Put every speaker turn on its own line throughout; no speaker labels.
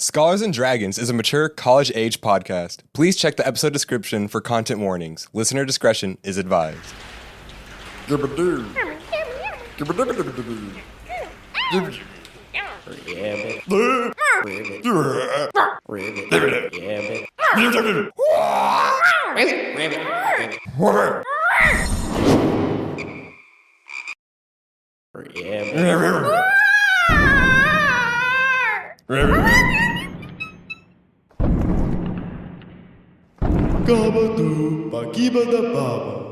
Scholars and Dragons is a mature, college-age podcast. Please check the episode description for content warnings. Listener discretion is advised.
Gabadu, bagibada baba.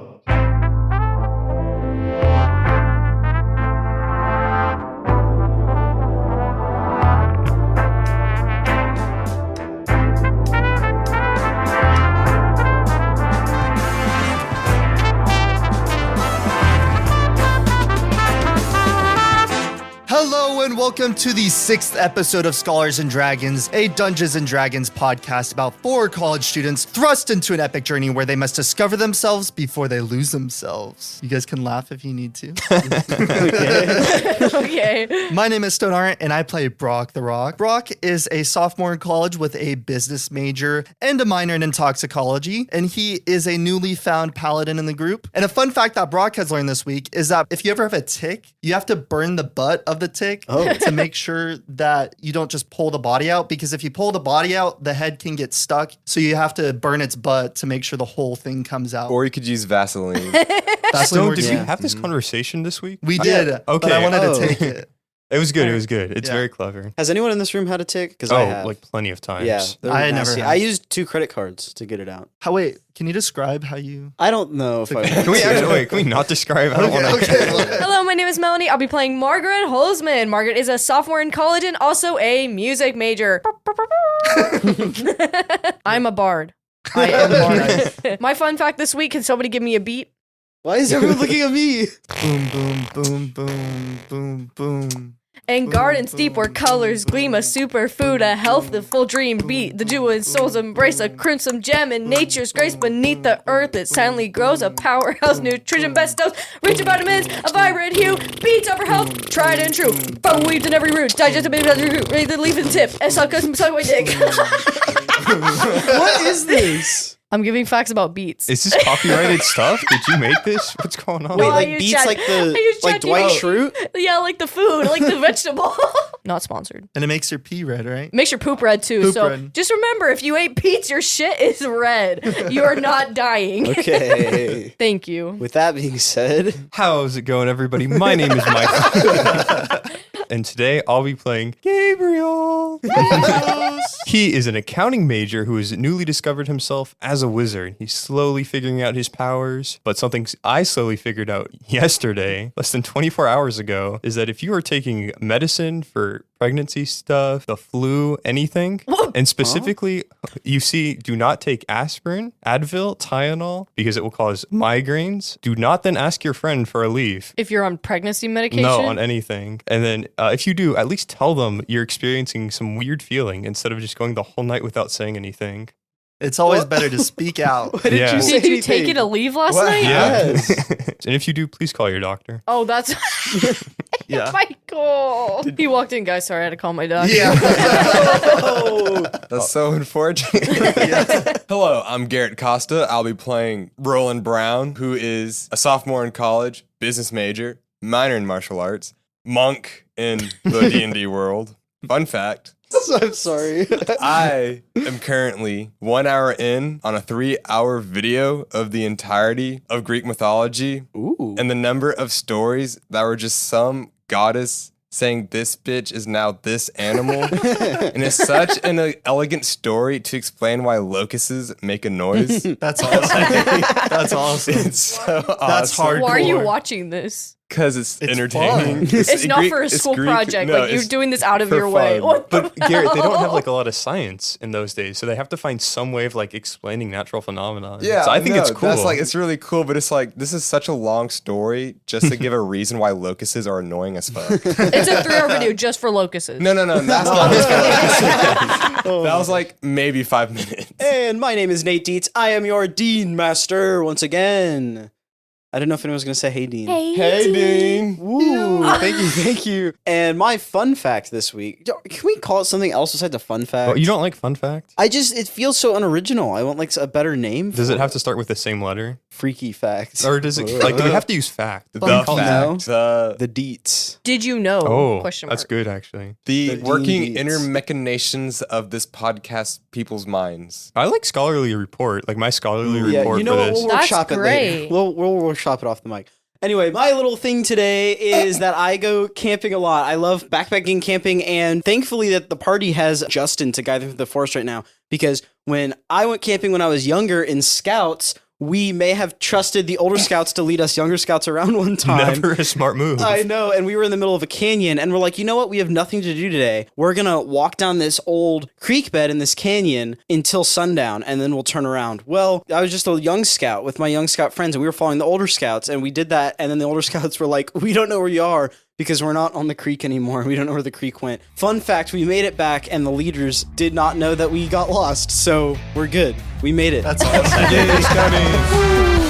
Hello and welcome to the 6th episode of Scholars and Dragons, a Dungeons and Dragons podcast about 4 college students thrust into an epic journey where they must discover themselves before they lose themselves. You guys can laugh if you need to.
Okay.
My name is Stone Ahrendt and I play Brock the Rock. Brock is a sophomore in college with a business major and a minor in toxicology, and he is a newly found paladin in the group. And a fun fact that Brock has learned this week is that if you ever have a tick, you have to burn the butt of the tick to make sure that you don't just pull the body out, because if you pull the body out, the head can get stuck. So you have to burn its butt to make sure the whole thing comes out.
Or you could use Vaseline.
Stone, did we have this conversation this week?
We did,
okay.
But I wanted to take it.
It was good. It was good. It's very clever.
Has anyone in this room had a tick? Because I have.
Like plenty of times.
Yeah,
I never have.
I used 2 credit cards to get it out.
Wait, can you describe how you...
I don't know if I want
Can we
to.
actually can we not describe? I don't want to.
Hello, my name is Melanie. I'll be playing Margaret Hollsman. Margaret is a sophomore in college and also a music major. I'm a bard. I am a bard. My fun fact this week, can somebody give me a beat?
Why is everyone looking at me?
Boom, boom, boom, boom, boom, boom.
And gardens deep where colors gleam, a superfood, a health, the full dream beat. The jewel in souls embrace a crimson gem in nature's grace beneath the earth. It silently grows, a powerhouse, nutrition bestows, rich in vitamins, a vibrant hue, beats up for health, tried and true. Bubble weaved in every root, digested in every root, raised the leaf and tip, and suck my dick.
What is this?
I'm giving facts about beets.
Is this copyrighted stuff? Did you make this? What's going on?
Wait,
I
like
use
beets,
Chat-
like
I use
like Dwight Schrute?
Yeah, like the food, like the vegetable. Not sponsored.
And it makes your pee red, right?
Makes your poop red too.
Poop
so
red.
just remember, if you ate beets, your shit is red. You are not dying.
Okay.
Thank you.
With that being said,
How's it going, everybody? My name is Mike. And today I'll be playing Gabriel. He is an accounting major who has newly discovered himself as a wizard. He's slowly figuring out his powers, but something I slowly figured out yesterday, less than 24 hours ago, is that if you are taking medicine for pregnancy stuff, the flu, anything, and specifically, you see, do not take aspirin, Advil, Tylenol, because it will cause migraines. Do not then ask your friend for a leave.
If you're on pregnancy medication?
No, on anything. And then if you do, at least tell them you're experiencing some weird feeling instead of just going the whole night without saying anything.
It's always better to speak out.
what did
Yeah.
you say?
Did you take it a leave last night?
Yes.
And if you do, please call your doctor.
Oh, that's
Yeah.
Michael. He walked in, guys. Sorry, I had to call my doctor.
Yeah.
That's so unfortunate. Hello, I'm Garrett Costa. I'll be playing Roland Brown, who is a sophomore in college, business major, minor in martial arts, monk in the D&D world. Fun fact.
I'm sorry.
I am currently 1 hour in on a 3-hour video of the entirety of Greek mythology.
Ooh.
And the number of stories that were just some goddess saying this bitch is now this animal. And it's such an elegant story to explain why locusts make a noise.
That's awesome. That's awesome.
It's so awesome.
That's hardcore.
Why are you watching this?
Because it's
It's
entertaining.
fun.
It's not for a school project.
No,
like, you're
it's
doing this out of
for
your way.
fun.
What the
But Garrett, they don't have
hell?
like a lot of science in those days, so they have to find some way of like explaining natural phenomena.
Yeah,
so I think it's cool.
That's like, it's really cool, but it's like, this is such a long story just to give a reason why locusts are annoying as fuck.
It's a 3-hour video just for locusts.
No, that's not That was like maybe 5 minutes.
And my name is Nate Dietz. I am your Dean Master once again. I didn't know if anyone was going to say hey, Dean.
Hey, Dean.
Woo, thank you. And my fun fact this week, can we call it something else besides a fun fact?
Oh, you don't like fun facts?
It feels so unoriginal. I want like a better name.
Does it have to start with the same letter?
Freaky facts?
Or does it, like, do we have to use fact?
The
Fun
fact.
The Dietz.
Did you know?
Oh,
Question mark.
that's good, actually.
The
The
working
Dean
inner
Dietz.
machinations of this podcast people's minds.
I like scholarly report, like my scholarly
Yeah,
report
you know
for
what?
this.
We'll
That's
workshop it later.
great.
We'll workshop it off the mic. Anyway, my little thing today is that I go camping a lot. I love backpacking, camping, and thankfully that the party has Justin to guide them through the forest right now. Because when I went camping when I was younger in Scouts, we may have trusted the older Scouts to lead us younger Scouts around one time.
Never a smart move.
I know, and we were in the middle of a canyon, and we're like, you know what? We have nothing to do today. We're gonna walk down this old creek bed in this canyon until sundown, and then we'll turn around. Well, I was just a young scout with my young scout friends, and we were following the older scouts, and we did that, and then the older scouts were like, we don't know where you are, because we're not on the creek anymore. We don't know where the creek went. Fun fact, we made it back, and the leaders did not know that we got lost, so we're good. We made it.
That's awesome.
Yay, Scotty.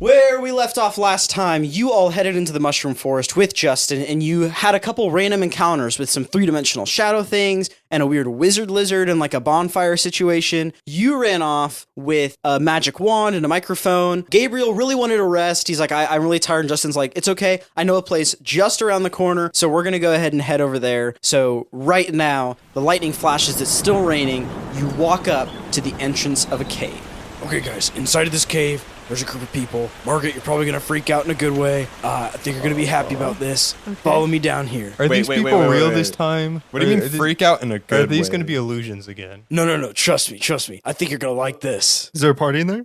Where we left off last time, you all headed into the mushroom forest with Justin, and you had a couple random encounters with some three-dimensional shadow things and a weird wizard lizard and like a bonfire situation. You ran off with a magic wand and a microphone. Gabriel really wanted to rest. He's like, I'm really tired. And Justin's like, it's okay. I know a place just around the corner, so we're going to go ahead and head over there. So right now, the lightning flashes. It's still raining. You walk up to the entrance of a cave. Okay, guys, inside of this cave, there's a group of people. Margaret, you're probably going to freak out in a good way. I think you're going to be happy about this. Follow me down here.
Are these people real
wait.
this time?
What do you mean freak out in a good way?
Are these going to be illusions again?
No. Trust me. I think you're going to like this.
Is there a party in there?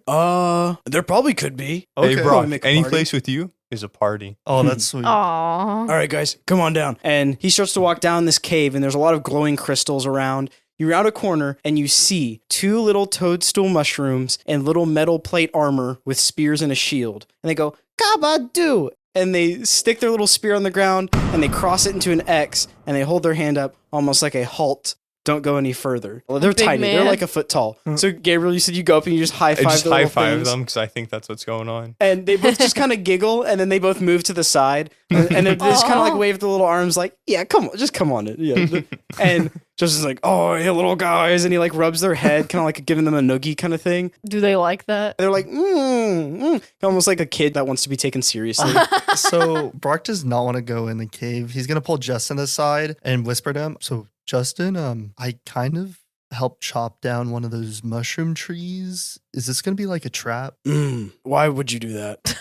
There probably could be.
Hey,
Okay.
Brock,
Make a
any
party.
place with you is a party.
Oh, that's sweet.
Aww.
All right, guys, come on down. And he starts to walk down this cave, and there's a lot of glowing crystals around. You round a corner, and you see two little toadstool mushrooms and little metal plate armor with spears and a shield. And they go, Kabadoo! And they stick their little spear on the ground, and they cross it into an X, and they hold their hand up almost like a halt. Don't go any further. Well, they're
Big
tiny. They're
man.
like a foot tall. So, Gabriel, you said you go up and you just high
I
five
just
the
high
little
five
things.
them because I think that's what's going on.
And they both just kind of giggle, and then they both move to the side, and they just kind of like wave the little arms, like, "Yeah, come on, just come on it." Yeah. And Justin's like, "Oh, hey, little guys," and he like rubs their head, kind of like giving them a noogie kind of thing.
Do they like that?
They're like, almost like a kid that wants to be taken seriously.
So Brock does not want to go in the cave. He's gonna pull Justin aside and whisper to him. So Justin, I kind of helped chop down one of those mushroom trees. Is this gonna be like a trap?
Why would you do that?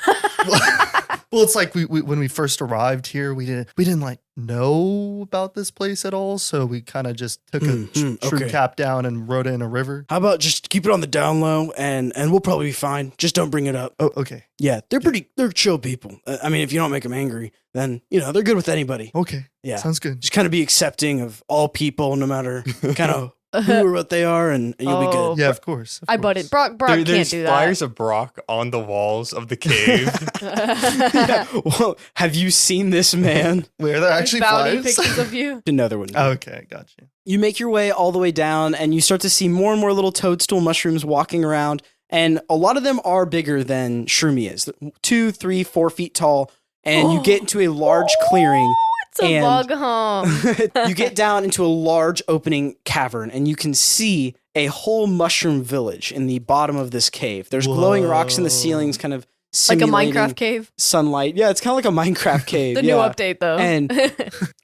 Well, it's like we when we first arrived here, we didn't like know about this place at all, so we kind of just took a shroom
okay.
cap down and rode it in a river.
How about just keep it on the down low, and we'll probably be fine. Just don't bring it up.
Oh, okay,
Yeah, they're chill people. I mean, if you don't make them angry, then they're good with anybody.
okay,
Yeah.
sounds good.
Just kind of be accepting of all people, no matter kind of who or what they are, and you'll be
Oh.
good.
Yeah, of course.
I butted. Brock can't
There's
do
flyers of Brock on the walls of the cave.
that.
Well, have you seen this man?
Where they're actually
Bounty
flies?
pictures of you.
Another one.
Okay, got you.
You make your way all the way down, and you start to see more and more little toadstool mushrooms walking around, and a lot of them are bigger than Shroomy is. 2, 3, 4 feet tall, and you get into a large clearing.
It's a
And-
log home.
You get down into a large opening cavern, and you can see a whole mushroom village in the bottom of this cave. There's glowing rocks in the ceilings, kind of
Like a
simulating
Minecraft cave.
sunlight. Yeah, it's kind of like a Minecraft cave.
The
yeah.
new update, though.
And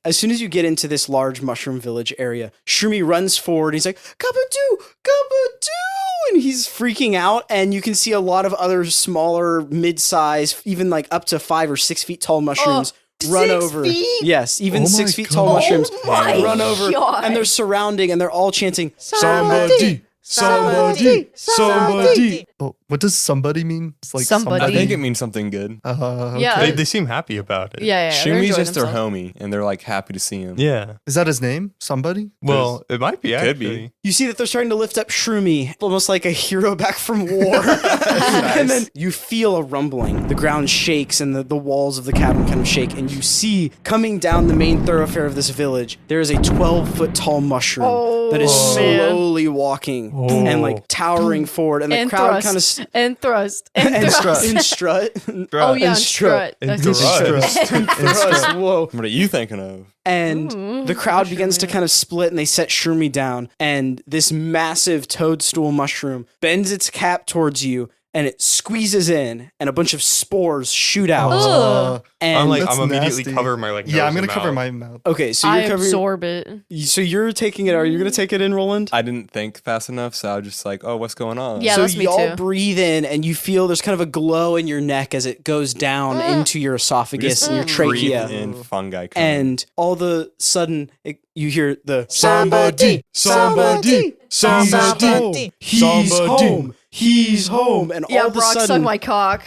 as soon as you get into this large mushroom village area, Shroomy runs forward. And he's like, Kabadoo! Kabadoo! And he's freaking out. And you can see a lot of other smaller, mid-size, even like up to 5 or 6 feet tall mushrooms run
6
over.
feet?
Yes, even
Oh
6
my
feet tall
God.
mushrooms
Oh my
run over.
God.
And they're surrounding and they're all chanting,
Somebody,
somebody, somebody.
Oh, what does somebody mean? It's like
Somebody.
I think it means something good.
Okay.
Yeah.
They seem happy about it.
Yeah, they're
Shumi's
enjoying
just their
themselves.
homie, and they're like happy to see him.
Yeah.
Is that his name? Somebody?
Well, it might be
Could be.
actually.
You see that they're starting to lift up Shroomy, almost like a hero back from war. And then you feel a rumbling. The ground shakes and the walls of the cabin kind of shake. And you see coming down the main thoroughfare of this village, there is a 12-foot tall mushroom that is
man.
slowly walking and like towering forward. And the
And
crowd
thrust.
kind of...
And thrust. And
And
thrust.
and strut.
Oh, yeah,
And
and strut.
And
That's
thrust.
it.
Thrust. Whoa.
What are you thinking of?
And the crowd begins to kind of split and they set Shroomy down. And this massive toadstool mushroom bends its cap towards you and it squeezes in and a bunch of spores shoot out.
Ugh.
And
That's
I'm immediately
nasty.
covering my like.
Yeah, I'm
nose
gonna
and
cover
mouth.
my mouth.
okay, so
I
you're covering.
absorb it.
So you're taking it. Are you going to take it in, Roland?
I didn't think fast enough, so I was just like, oh, what's going on?
Yeah,
so
that's me
y'all
too.
breathe in and you feel there's kind of a glow in your neck as it goes down into your
We
esophagus
just
and your
breathe
trachea.
in fungi. Coming.
And all of a sudden, you hear the
Somebody, somebody,
somebody, he's home, he's home, and
Yeah,
all of a
Brock, suck
sudden,
my cock.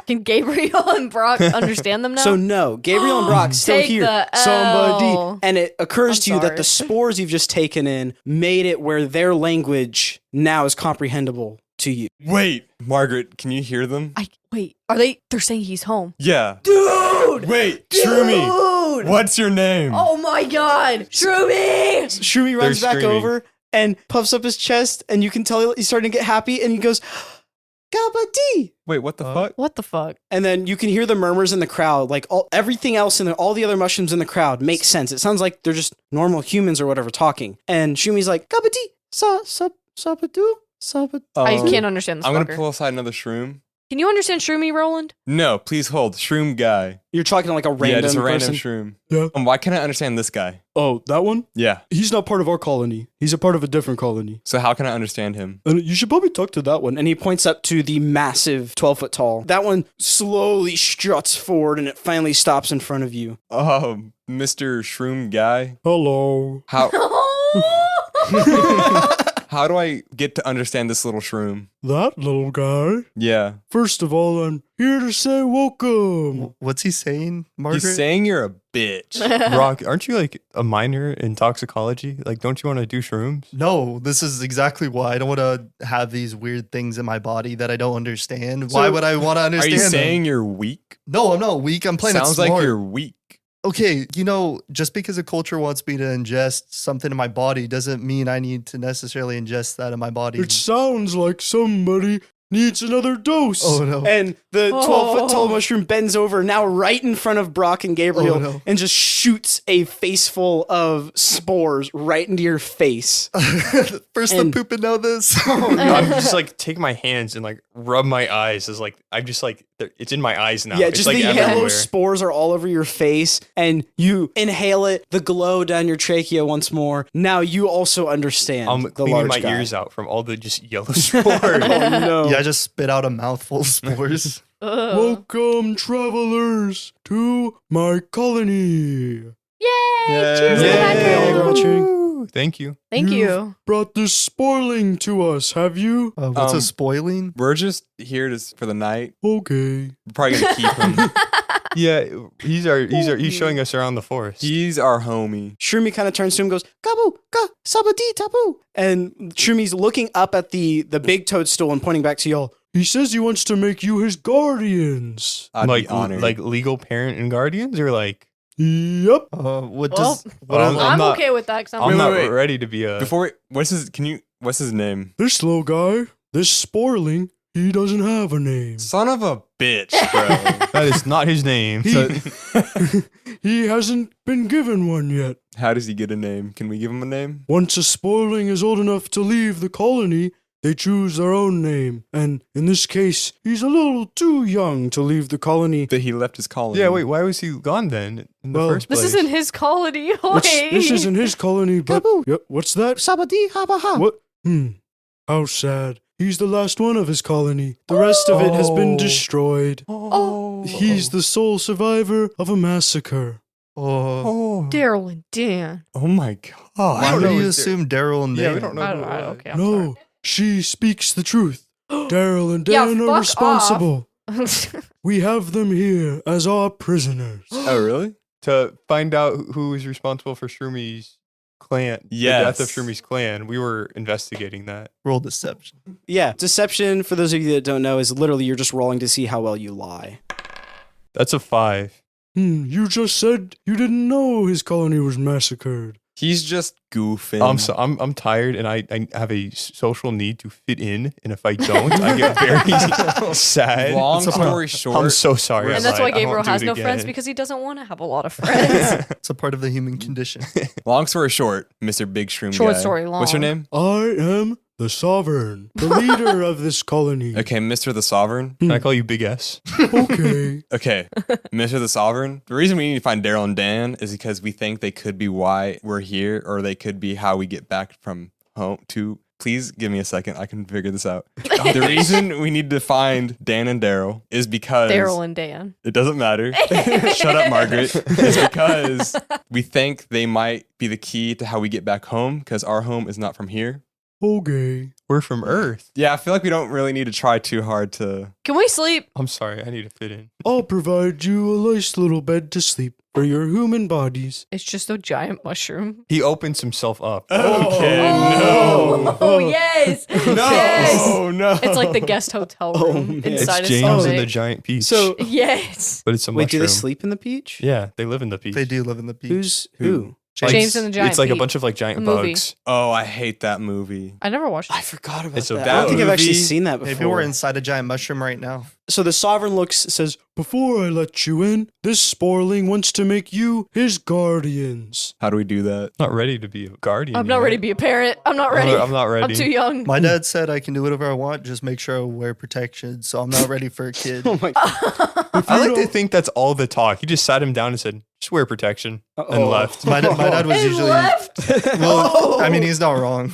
Can Gabriel and Brock understand them now?
so no, Gabriel and Brock still
Take
hear
the L.
somebody, and it occurs
I'm
to you that
sorry.
the spores you've just taken in made it where their language now is comprehensible to you.
Wait, Margaret, can you hear them?
Wait, they're saying he's home.
Yeah.
Dude!
Wait, Shroomy,
Dude!
what's your name?
Oh my god! Shroomy!
Shroomy runs back
screaming.
over and puffs up his chest, and you can tell he's starting to get happy, and he goes, Gabadi!
Wait, what the fuck?
What the fuck?
And then you can hear the murmurs in the crowd, like everything else in all the other mushrooms in the crowd makes sense. It sounds like they're just normal humans or whatever talking. And Shumi's like, Gabadi, sabadu, sabadu.
I can't understand this
I'm gonna
fucker.
pull aside another shroom.
Can you understand Shroomy, Roland?
No, please hold. Shroom guy.
You're talking to like a random
Yeah, just a random
person.
shroom.
Yeah.
Why can't I understand this guy?
Oh, that one?
Yeah.
He's not part of our colony. He's a part of a different colony.
So how can I understand him?
And you should probably talk to that one. And he points up to the massive 12-foot tall. That one slowly struts forward and it finally stops in front of you.
Oh, Mr. Shroom guy.
Hello.
How how do I get to understand this little shroom?
That little guy.
Yeah.
First of all, I'm here to say welcome.
What's he saying, Margaret?
He's saying you're a bitch.
Brock, aren't you like a minor in toxicology? Like, don't you want to do shrooms?
No, this is exactly why I don't want to have these weird things in my body that I don't understand. Why
So,
would I want to
Are
understand
you
them?
saying you're weak?
No, I'm not weak. I'm playing
Sounds
it smart.
like you're weak.
Okay, just because a culture wants me to ingest something in my body doesn't mean I need to necessarily ingest that in my body.
sounds like somebody needs another dose.
Oh, no.
And the 12-foot tall mushroom bends over now right in front of Brock and Gabriel
Oh, no.
and just shoots a face full of spores right into your face.
First
and-
the poop and now this.
I'm just like take my hands and like rub my eyes as like I'm just like it's in my eyes now.
Yeah,
it's
just
like
the yellow
everywhere.
spores are all over your face, and you inhale it, the glow down your trachea once more. Now you also understand
I'm
the
cleaning
large
my
guy.
ears out from all the just yellow spores.
Oh no.
Yeah, I just spit out a mouthful of spores.
Ugh.
Welcome, travelers, to my colony.
Yay!
Yay.
Cheers to
Yay.
that
They're all
girl.
cheering.
Woo, thank you.
Thank you.
Brought this spoiling to us, have you?
What's a spoiling?
We're just here for the night.
Okay.
We're probably gonna keep him.
Yeah, he's showing us around the forest.
He's our homie.
Shroomy kind of turns to him and goes, Gabu, ga, sabadi, tabu. And Shroommy's looking up at the big toadstool and pointing back to y'all. He says he wants to make you his guardians.
I'd
like
be honored.
like legal parent and guardians or like
Yep.
What
Well,
does what
I'm
are
I'm
not-
okay with that because I'm
I'm
Wait,
not
wait, wait.
ready to be a
Before what's his name?
This little guy, this spoiling, he doesn't have a name.
Son of a bitch, bro.
that is not his name.
So,
He hasn't been given one yet.
how does he get a name? Can we give him a name?
Once a spoiling is old enough to leave the colony, they choose their own name. And in this case, he's a little too young to leave the colony.
That he left his colony.
Yeah, wait, why was he gone then in the
Well,
first place?
This isn't his colony. Wait.
This isn't his colony, but yep, what's that? Sabadi habaha. What? How sad. He's the last one of his colony. The rest of it has been destroyed.
Oh,
He's the sole survivor of a massacre.
Oh,
Daryl and Dan.
Oh my god.
why
don't
do
know,
you
is there-
assume Daryl and
Yeah,
Dan?
we don't know.
I
who
don't
it
know.
was.
Okay, I'm sorry.
She speaks the truth. Daryl and
Yeah,
Dan are
fuck
responsible. We have them here as our prisoners.
Oh, really?
To find out who is responsible for Shroomy's clan, the death of Shroomy's clan, we were investigating that.
Roll deception.
Yeah, deception, for those of you that don't know, is literally you're just rolling to see how well you lie.
That's a 5.
You just said you didn't know his colony was massacred.
He's just goofing.
I'm tired, and I have a social need to fit in, and if I don't, I get very sad.
Long story short,
I'm so sorry.
And that's why Gabriel has no
again.
friends, because he doesn't want to have a lot of friends.
It's a part of the human condition.
long story short, Mr. Big Shroom
Short
guy.
story long.
What's your name?
I am the sovereign, the leader of this colony.
Okay, Mr. the Sovereign.
Can I call you Big S?
Okay.
Okay, Mr. the Sovereign. The reason we need to find Daryl and Dan is because we think they could be why we're here, or they could be how we get back from home to. Please give me a second. I can figure this out. The reason we need to find Dan and Daryl is because
Daryl and Dan.
it doesn't matter. Shut up, Margaret. It's because we think they might be the key to how we get back home, because our home is not from here.
Okay.
We're from Earth.
Yeah, I feel like we don't really need to try too hard to.
Can we sleep?
I'm sorry, I need to fit in.
I'll provide you a nice little bed to sleep for your human bodies.
It's just a giant mushroom.
He opens himself up.
Okay,
Oh, yes.
no.
Yes.
Oh, no.
It's like the guest hotel room
man.
inside
It's
a
James and
stomach.
the giant peach.
So,
Yes.
but it's a
wait,
mushroom.
do they sleep in the peach?
Yeah, they live in the peach.
They do live in the beach.
Who's who?
Like,
James and the Giant
It's like a
Peach.
bunch of like giant
The movie.
bugs.
Oh, I hate that movie.
I never watched
I
it.
forgot about
It's a
that. I
bad
don't think I've actually
movie.
seen that before.
Maybe we're inside a giant mushroom right now.
So the sovereign says,
Before I let you in, this spoiling wants to make you his guardians.
How do we do that?
Not ready to be a guardian.
I'm not
yet.
ready to be a parent. I'm not ready.
I'm not ready.
I'm too young.
My dad said I can do whatever I want, just make sure I wear protection. So I'm not ready for a kid.
oh my
I like to think that's all the talk. He just sat him down and said, "Just wear protection," and left.
My dad was
And
usually.
left.
Well, I mean, he's not wrong.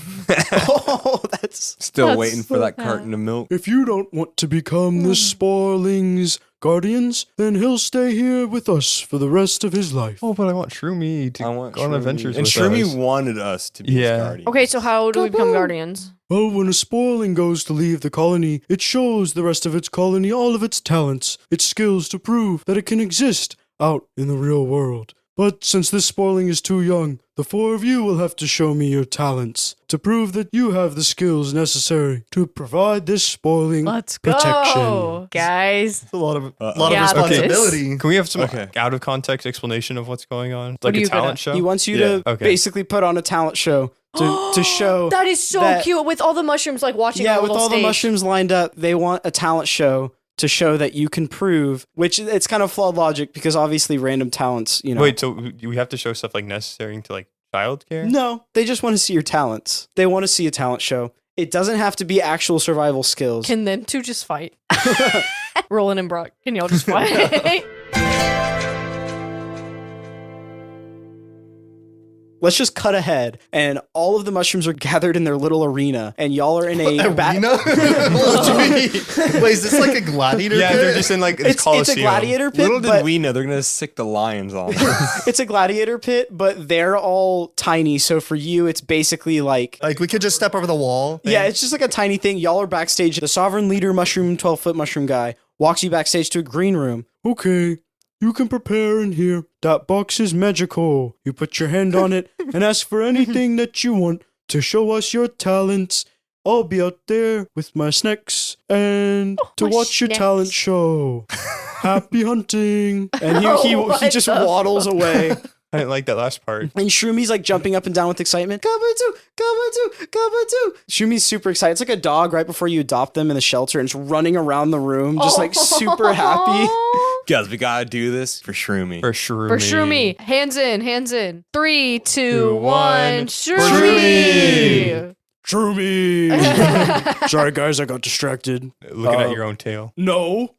Oh, that's
Still
That's
waiting for
so
that
bad.
carton of milk.
If you don't want to become the spoiling's guardians, then he'll stay here with us for the rest of his life.
Oh, but I want Shroomy to
I want
go on
Shroomy.
adventures
And
with
Shroomy
us.
wanted us to be
Yeah.
his guardian.
Okay, so how do we become guardians?
Well, when a spoiling goes to leave the colony, it shows the rest of its colony all of its talents, its skills to prove that it can exist out in the real world. But since this spoiling is too young, the four of you will have to show me your talents to prove that you have the skills necessary to provide this spoiling
Let's
protection.
go, guys.
It's a lot of
Yeah,
responsibility.
Can we have some
Okay.
out of context explanation of what's going on?
What
Like
are
a
you gonna-
talent show?
He wants you
Yeah.
to
Okay.
basically put on a talent show to show.
That is so
that-
cute with all the mushrooms like watching
Yeah,
on a
with
little
all the
stage.
mushrooms lined up, they want a talent show to show that you can prove, which it's kind of flawed logic because obviously random talents, you know.
Wait, so we have to show stuff like necessary to like childcare?
No, they just want to see your talents. They want to see a talent show. It doesn't have to be actual survival skills.
Can them two just fight? Roland and Brock, can y'all just fight?
Let's just cut ahead, and all of the mushrooms are gathered in their little arena, and y'all are in a
Arena? What do you mean? Wait, is this like a gladiator
Yeah,
pit?
they're just in like this
It's a
Coliseum.
gladiator pit,
Little did
but
we know they're gonna sick the lions on us.
it's a gladiator pit, but they're all tiny. So for you, it's basically like
Like, we could just step over the wall.
yeah, it's just like a tiny thing. Y'all are backstage. The sovereign leader mushroom, 12-foot mushroom guy, walks you backstage to a green room.
Okay, you can prepare in here. That box is magical. You put your hand on it and ask for anything that you want to show us your talents. I'll be out there with my snacks and to
my
watch your
snacks.
talent show. Happy hunting.
And he
What
just
the
waddles away.
I didn't like that last part.
And Shroomi's like jumping up and down with excitement. Kabatu, kabatu, kabatu. Shroomi's super excited. It's like a dog right before you adopt them in the shelter and it's running around the room, just like super happy.
Guys, we gotta do this for Shroomy.
For Shroomy.
For Shroomy, hands in, hands in. 3, 2,
2,
1.
1.
Shroomy!
Shroomy. Sorry, guys, I got distracted.
Looking at your own tail.
No.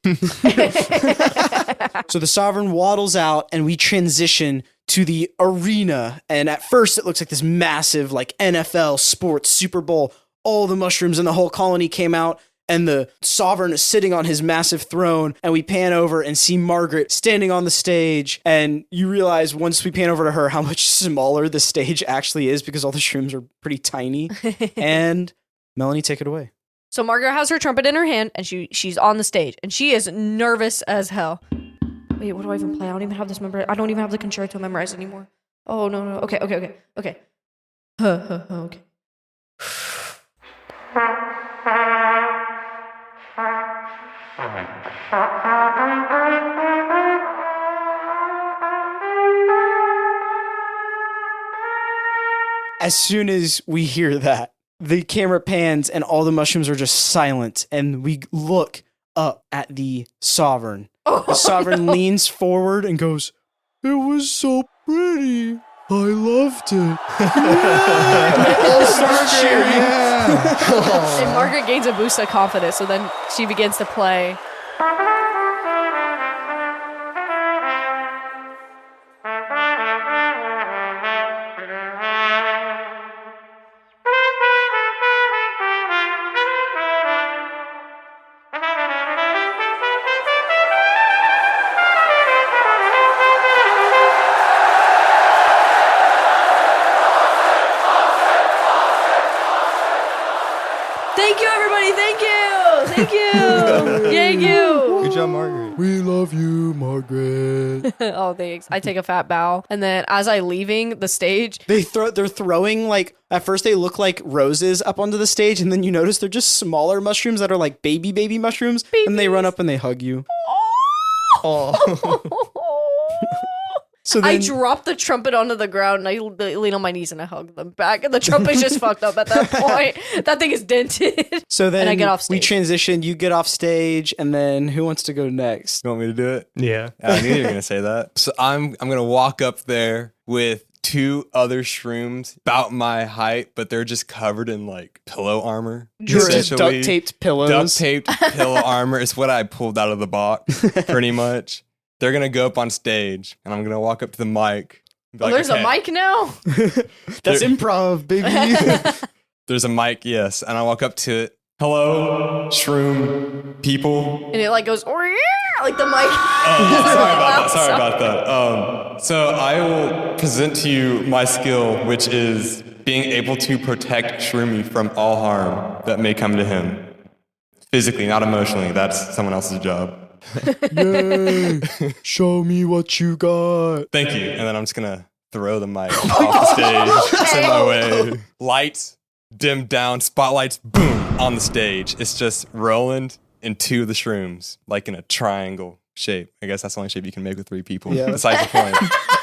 So the sovereign waddles out and we transition to the arena. And at first it looks like this massive like NFL sports Super Bowl. All the mushrooms in the whole colony came out and the sovereign is sitting on his massive throne. And we pan over and see Margaret standing on the stage. And you realize once we pan over to her how much smaller the stage actually is because all the shrooms are pretty tiny. And Melanie, take it away.
So Margaret has her trumpet in her hand, and she's on the stage, and she is nervous as hell. Wait, what do I even play? I don't even have this memorized. I don't even have the concerto memorized anymore. Oh, no. Okay. Okay.
As soon as we hear that, the camera pans and all the mushrooms are just silent, and we look up at the sovereign. The sovereign leans forward and goes, "It was so pretty. I loved it." All start cheering.
And Margaret gains a boost of confidence, so then she begins to play. Thank you, everybody. Thank you. Thank you.
Good job, Margaret.
We love you, Margaret.
Oh, thanks. I take a fat bow, and then as I leaving the stage,
They're throwing, like, at first they look like roses up onto the stage, and then you notice they're just smaller mushrooms that are like baby mushrooms, and they run up and they hug you. So
I
then,
drop the trumpet onto the ground, and I lean on my knees and I hug them back, and the trumpet's just fucked up at that point. That thing is dented.
so then
and I get off
we
stage.
transition, you get off stage, and then who wants to go next?
You want me to do it?
Yeah.
I knew you were gonna say that. So I'm gonna walk up there with 2 other shrooms about my height, but they're just covered in like pillow armor.
Just
Essentially,
duct-taped pillows.
Duct-taped pillow armor is what I pulled out of the box, pretty much. They're gonna go up on stage, and I'm gonna walk up to the mic. and be like,
There's
"Okay."
a mic now?
That's
There-
improv, baby.
There's a mic, yes, and I walk up to it. "Hello, shroom people."
And it like goes, "Oh, yeah," like the mic.
Sorry about that. So I will present to you my skill, which is being able to protect Shroomy from all harm that may come to him. Physically, not emotionally. That's someone else's job.
Yay. Show me what you got.
Thank you. And then I'm just going to throw the mic off the stage. It's in my way. Lights dimmed down, spotlights, boom, on the stage. It's just Roland and 2 of the shrooms, like in a triangle shape. I guess that's the only shape you can make with 3 people.
Yeah.
Besides the point.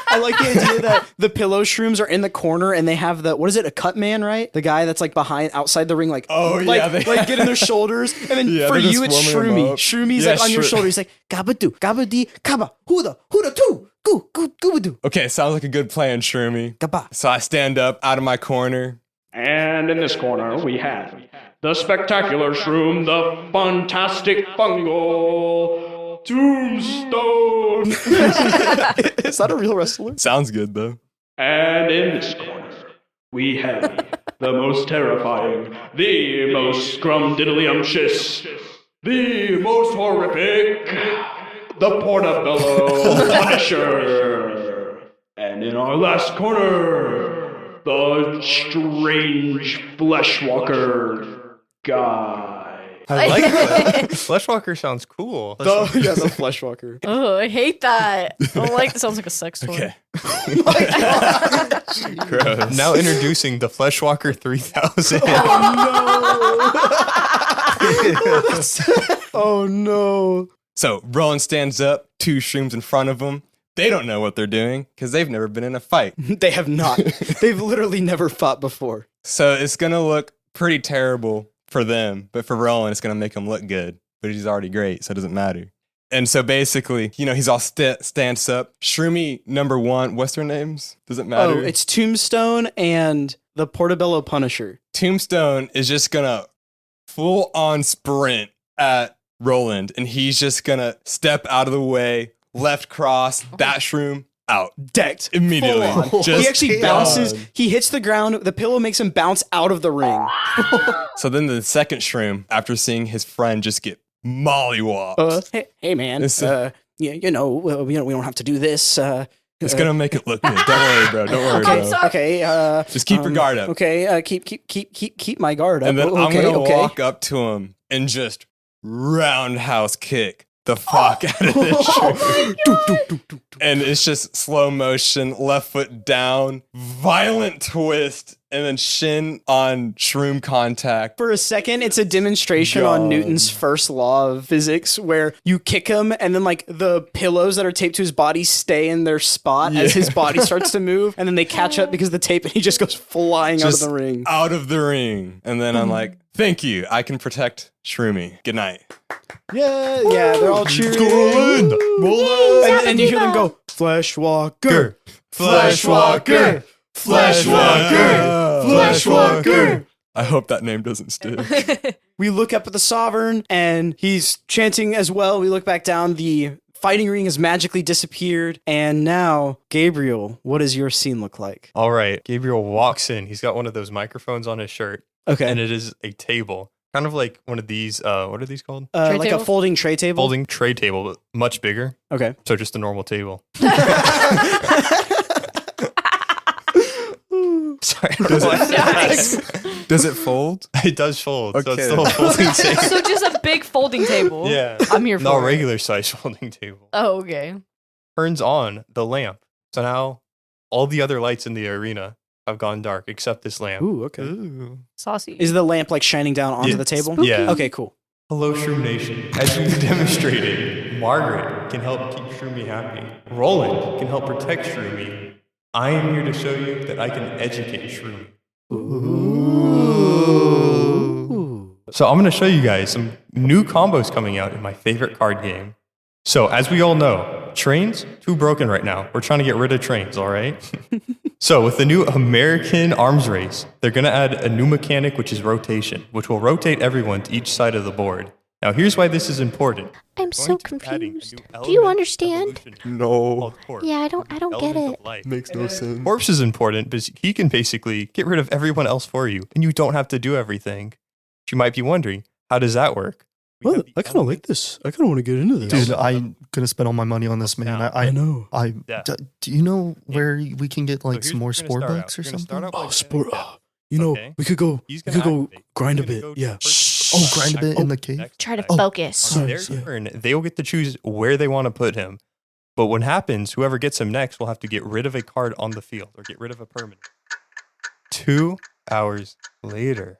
I like the idea that the pillow shrooms are in the corner and they have what is it, a cut man, right? The guy that's like outside the ring, like,
Oh, yeah, they-
like getting their shoulders. And then
Yeah,
for
they're
you,
just
it's
warming them
Shroomy.
up.
Shroomy's
Yeah,
like on your
Shro-
shoulder. He's like, gabadoo, gabadee, kaba, huda, two, goobadoo,
Okay, sounds like a good plan, Shroomy.
gaba.
So I stand up out of my corner.
And in this corner, we have the spectacular shroom, the fantastic fungal tombstone.
Is that a real wrestler?
Sounds good, though.
And in this corner, we have the most terrifying, the most scrumdiddlyumptious, the most horrific, the Portobello Punisher. And in our last corner, the strange fleshwalker guy.
I like that. Fleshwalker sounds cool.
The Fleshwalker.
Oh, I hate that. I don't like it. Sounds like a sex toy.
Okay. Gross.
Now introducing the Fleshwalker 3000.
Oh no.
So Roland stands up, 2 shrooms in front of him. They don't know what they're doing because they've never been in a fight.
They have not. They've literally never fought before.
So it's going to look pretty terrible for them, but for Roland, it's going to make him look good. But he's already great, so it doesn't matter. And so basically, he's all stands up. Shroomy number 1, what's their names? Does it matter?
Oh, it's Tombstone and the Portobello Punisher.
Tombstone is just going to full on sprint at Roland, and he's just going to step out of the way, left cross, that shroom out.
Decked.
Immediately.
Full on.
Just
He actually
gone.
bounces. He hits the ground. The pillow makes him bounce out of the ring.
So then the second shroom, after seeing his friend just get mollywopped.
Hey man.
It's,
we don't have to do this.
It's gonna make it look good. Don't worry, bro. Don't worry,
Okay,
bro.
okay.
Just keep your guard up.
Okay, keep my guard up.
And then I'm
okay,
gonna
okay.
walk up to him and just roundhouse kick the fuck out of this shroom. And it's just slow motion, left foot down, violent twist, and then shin on shroom contact.
For a second, it's a demonstration on Newton's first law of physics where you kick him and then like the pillows that are taped to his body stay in their spot as his body starts to move, and then they catch up because of the tape and he just goes flying out of the ring.
Out of the ring. And then I'm like, thank you. I can protect Shroomy. Good night.
Yeah, they're all cheering.
Roland!
And you hear them go, Fleshwalker,
Fleshwalker,
Fleshwalker, Fleshwalker.
I hope that name doesn't stick.
We look up at the Sovereign and he's chanting as well. We look back down. The fighting ring has magically disappeared. And now, Gabriel, what does your scene look like?
All right. Gabriel walks in. He's got one of those microphones on his shirt.
Okay.
And it is a table. Kind of like one of these, what are these called?
Like
table?
a folding tray table?
Folding tray table, but much bigger.
Okay.
So just a normal table. Sorry.
Does it fold?
It does fold. So
Okay.
it's still a folding table.
So just a big folding table.
Yeah.
I'm here for
Not
it.
regular size folding table.
Oh, okay.
Turns on the lamp. So now all the other lights in the arena have gone dark except this lamp.
Ooh, okay.
Ooh.
Saucy.
Is the lamp like shining down onto
Yeah.
the table?
Spooky.
Yeah.
Okay, cool.
Hello, Shroom Nation. As we've demonstrated, Margaret can help keep Shroomy happy. Roland can help protect Shroomy. I am here to show you that I can educate Shroomy. So I'm going to show you guys some new combos coming out in my favorite card game. So as we all know, trains, too broken right now. We're trying to get rid of trains, all right? So with the new American arms race, they're going to add a new mechanic, which is rotation, which will rotate everyone to each side of the board. Now here's why this is important.
I'm
Going
so
to be adding a
confused.
new
Do you
element of
understand?
evolution
No.
called corpse.
Yeah, I don't get
Element
it.
of life.
Makes no sense.
Corpse is important because he can basically get rid of everyone else for you, and you don't have to do everything. But you might be wondering, how does that work? We
Well,
have the
I kind of like this. I kind of want to get into this.
Dude, I'm gonna spend all my money on this, man.
I know.
Yeah.
Do you know where we can get like
So
some more
here's where
sport
we're gonna
bucks
start
or
out. We're gonna start
something?
out by
Oh, sport.
saying-
You know,
Okay.
we could go.
He's
We
gonna
could go
activate.
grind a
He's gonna
bit.
go
Yeah.
first.
Oh, grind a bit in the cave.
Next
Try to
action.
focus.
On their
Yeah.
turn, they will get to choose where they want to put him. But what happens, whoever gets him next will have to get rid of a card on the field or get rid of a permanent. 2 hours later.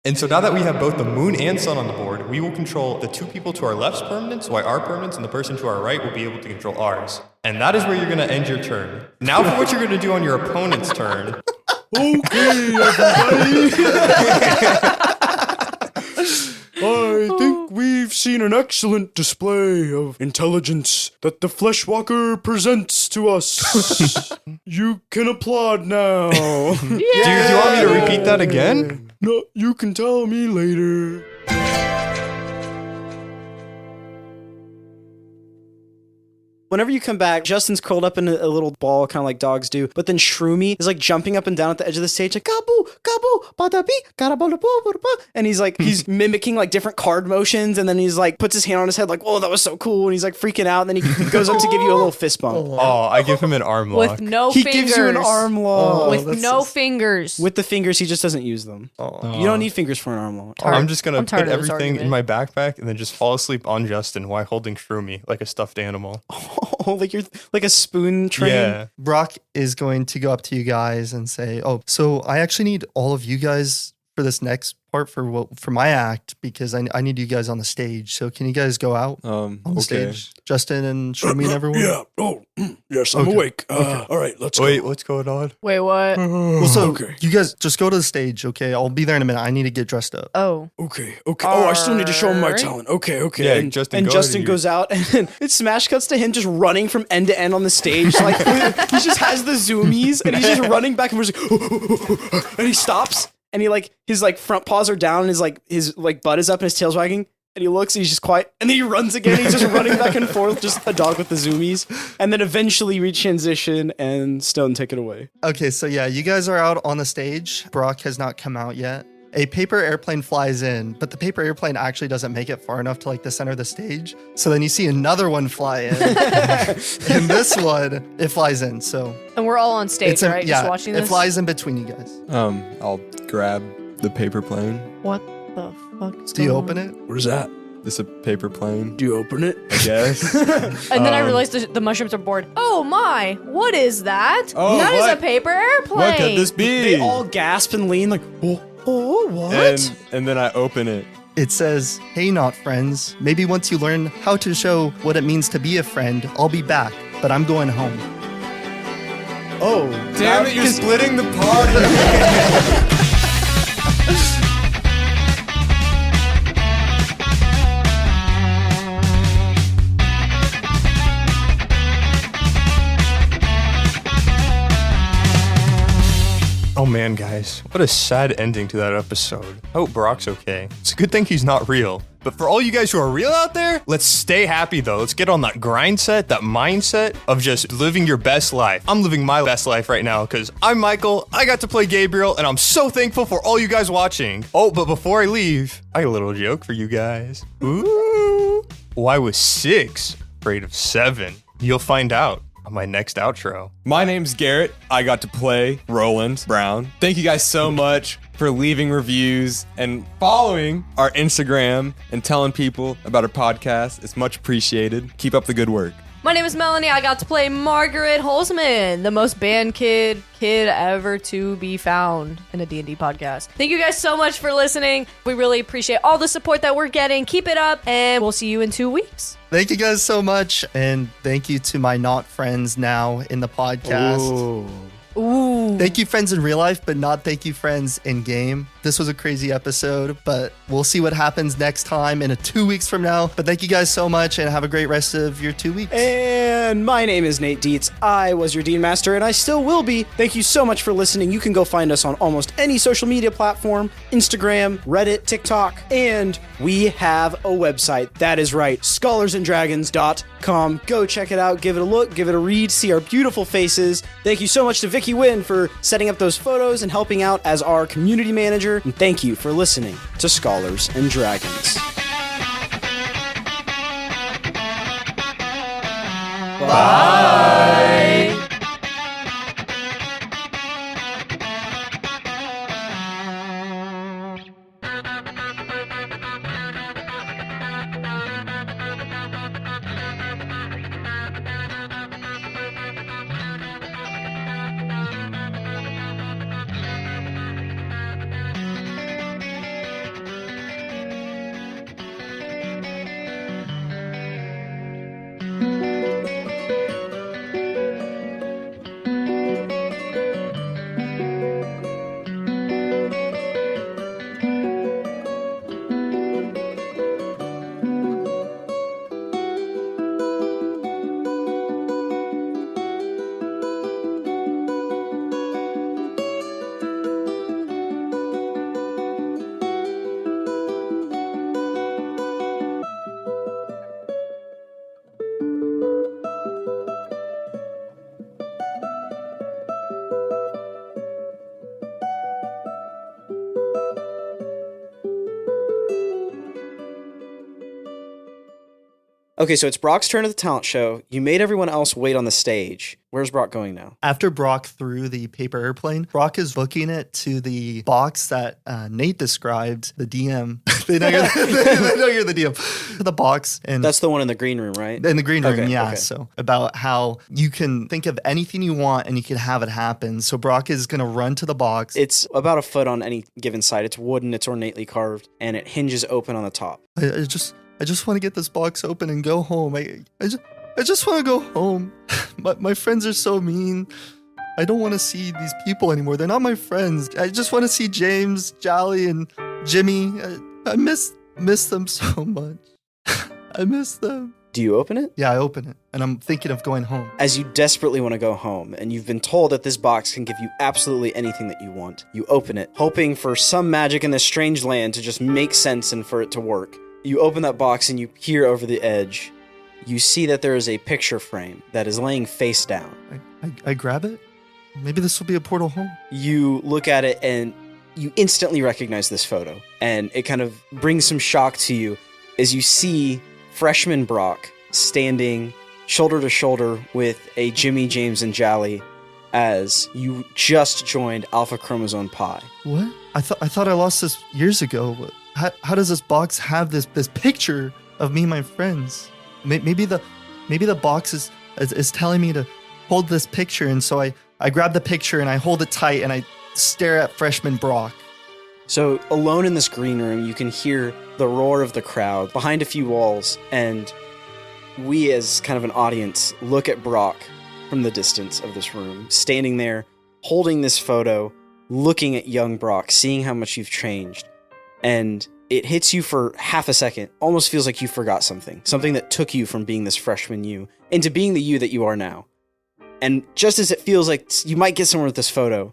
And so now that we have both the moon and sun on the board, we will control the two people to our left's permanents, while our permanents and the person to our right will be able to control ours. And that is where you're going to end your turn. Now for what you're going to do on your opponent's turn.
Okay, everybody. I think we've seen an excellent display of intelligence that the Fleshwalker presents to us. You can applaud now.
Do you want me to repeat that again?
No, you can tell me later.
Whenever you come back, Justin's curled up in a little ball, kind of like dogs do. But then Shroomy is like jumping up and down at the edge of the stage, like kabu, kabu, badabi, karabalabu, and he's like he's mimicking like different card motions, and then he's like puts his hand on his head, like, "Whoa, that was so cool!" And he's like freaking out, and then he goes up to give you a little fist bump.
Oh, I give him an arm lock.
With no
He
fingers.
gives you an arm lock.
With no fingers.
With the fingers, he just doesn't use them. You don't need fingers for an arm lock.
I'm just going
I'm
to
tired
put
of this
everything in
argument.
my backpack and then just fall asleep on Justin while holding Shroomy like a stuffed animal.
Oh, like you're like a spoon train.
Yeah.
Brock is going to go up to you guys and say, "Oh, so I actually need all of you guys for this next part for my act because I need you guys on the stage. So can you guys go out on the
Okay.
stage, Justin and Shroomy and everyone?"
Yeah. Oh, yes, I'm
Okay.
awake. All right, let's go.
Wait, what's going on?
Wait, what?
Well, so
okay.
you guys just go to the stage, okay? I'll be there in a minute. I need to get dressed up.
Oh.
Okay. Oh, I still need to show him my
Alright.
talent. Okay.
Yeah,
And
Justin, go
Justin
ahead.
goes out, and then it smash cuts to him just running from end to end on the stage. Like he just has the zoomies, and he's just running back and forth, and he stops, and he like his like front paws are down, and his butt is up, and his tail's wagging, and he looks, and he's just quiet, and then he runs again. He's just running back and forth, just a dog with the zoomies, and then eventually we transition, and Stone, take it away.
Okay, so yeah, you guys are out on the stage. Brock has not come out yet. A paper airplane flies in, but the paper airplane actually doesn't make it far enough to like the center of the stage. So then you see another one fly in. And this one, it flies in. So
And we're all on stage, right?
Yeah,
Just watching this.
it flies in between you guys.
I'll grab the paper plane.
What the fuck? is
Do you
going
open
on?
it?
What is that?
This a paper plane,
Do you open it?
I guess.
And then I realized the mushrooms are bored. Oh my! What is that?
Oh,
That is
what?
a paper airplane.
What could this be?
They all gasp and lean like, oh, what?
and then I open it.
It says, "Hey, not friends. Maybe once you learn how to show what it means to be a friend, I'll be back, but I'm going home."
Oh,
Damn it, you're splitting the party.
Oh man, guys, what a sad ending to that episode. I hope Brock's okay. It's a good thing he's not real. But for all you guys who are real out there, let's stay happy though. Let's get on that grind set, that mindset of just living your best life. I'm living my best life right now because I'm Michael, I got to play Gabriel, and I'm so thankful for all you guys watching. Oh, but before I leave, I got a little joke for you guys. Ooh. Why was 6 afraid of 7? You'll find out on my next outro.
My name's Garrett. I got to play Roland Brown. Thank you guys so much for leaving reviews and following our Instagram and telling people about our podcast. It's much appreciated. Keep up the good work.
My name is Melanie. I got to play Margaret Hollsman, the most banned kid ever to be found in a D&D podcast. Thank you guys so much for listening. We really appreciate all the support that we're getting. Keep it up, and we'll see you in 2 weeks.
Thank you guys so much, and thank you to my not friends now in the podcast.
Ooh.
Thank you, friends in real life, but not thank you, friends in game. This was a crazy episode, but we'll see what happens next time in 2 weeks from now. But thank you guys so much, and have a great rest of your 2 weeks.
And my name is Nate Dietz. I was your Dean Master, and I still will be. Thank you so much for listening. You can go find us on almost any social media platform, Instagram, Reddit, TikTok, and we have a website. That is right, scholarsanddragons.com. Go check it out, give it a look, give it a read, see our beautiful faces. Thank you so much to Vicky Wynn for setting up those photos and helping out as our community manager. And thank you for listening to Scholars and Dragons. Bye. Okay, so it's Brock's turn at the talent show. You made everyone else wait on the stage. Where's Brock going now?
After Brock threw the paper airplane, Brock is booking it to the box that Nate described, the DM. They know you're the DM. The box. And
That's the one in the green room, right?
in the green room,
Okay,
yeah.
okay.
So about how you can think of anything you want and you can have it happen. So Brock is going to run to the box.
It's about a foot on any given side. It's wooden, it's ornately carved, and it hinges open on the top.
I just want to get this box open and go home. I just want to go home. My friends are so mean. I don't want to see these people anymore. They're not my friends. I just want to see James, Jolly, and Jimmy. I miss them so much. I miss them.
Do you open it?
Yeah, I open it, and I'm thinking of going home.
As you desperately want to go home, and you've been told that this box can give you absolutely anything that you want, you open it, hoping for some magic in this strange land to just make sense and for it to work. You open that box and you peer over the edge. You see that there is a picture frame that is laying face down.
I grab it. Maybe this will be a portal home.
You look at it and you instantly recognize this photo, and it kind of brings some shock to you as you see freshman Brock standing shoulder to shoulder with a Jimmy, James, and Jolly as you just joined Alpha Chromosome Pi.
What? I thought I lost this years ago. How does this box have this picture of me and my friends? Maybe the box is telling me to hold this picture, and so I grab the picture and I hold it tight and I stare at freshman Brock.
So alone in this green room, you can hear the roar of the crowd behind a few walls, and we as kind of an audience look at Brock from the distance of this room, standing there, holding this photo, looking at young Brock, seeing how much you've changed. And it hits you for half a second, almost feels like you forgot something that took you from being this freshman you into being the you that you are now. And just as it feels like you might get somewhere with this photo,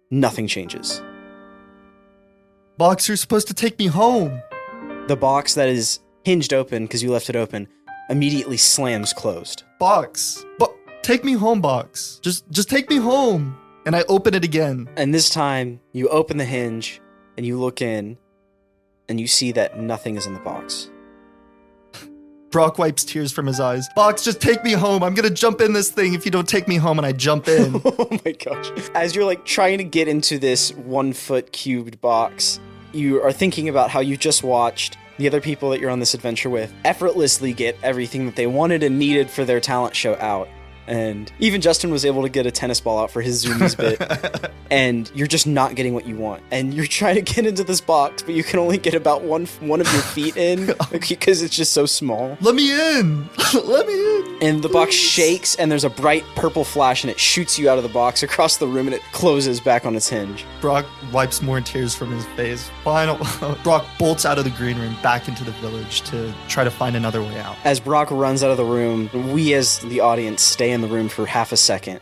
nothing changes.
Box, you're supposed to take me home.
The box that is hinged open, because you left it open, immediately slams closed.
Box. Take me home, box. Just take me home. And I open it again.
And this time, you open the hinge, and you look in, and you see that nothing is in the box.
Brock wipes tears from his eyes. Box, just take me home. I'm gonna jump in this thing if you don't take me home, and I jump in.
Oh my gosh. As you're like trying to get into this 1 foot cubed box, you are thinking about how you just watched the other people that you're on this adventure with effortlessly get everything that they wanted and needed for their talent show out. And even Justin was able to get a tennis ball out for his Zoomies bit. And you're just not getting what you want. And you're trying to get into this box, but you can only get about one of your feet in because it's just so small.
Let me in! Let me in!
And the box shakes, and there's a bright purple flash, and it shoots you out of the box across the room, and it closes back on its hinge.
Brock wipes more tears from his face. Brock bolts out of the green room back into the village to try to find another way out.
As Brock runs out of the room, we as the audience stay in the room for half a second.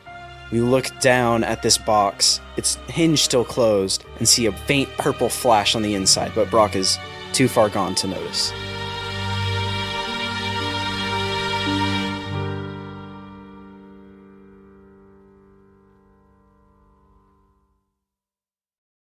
We look down at this box, its hinge still closed, and see a faint purple flash on the inside, but Brock is too far gone to notice.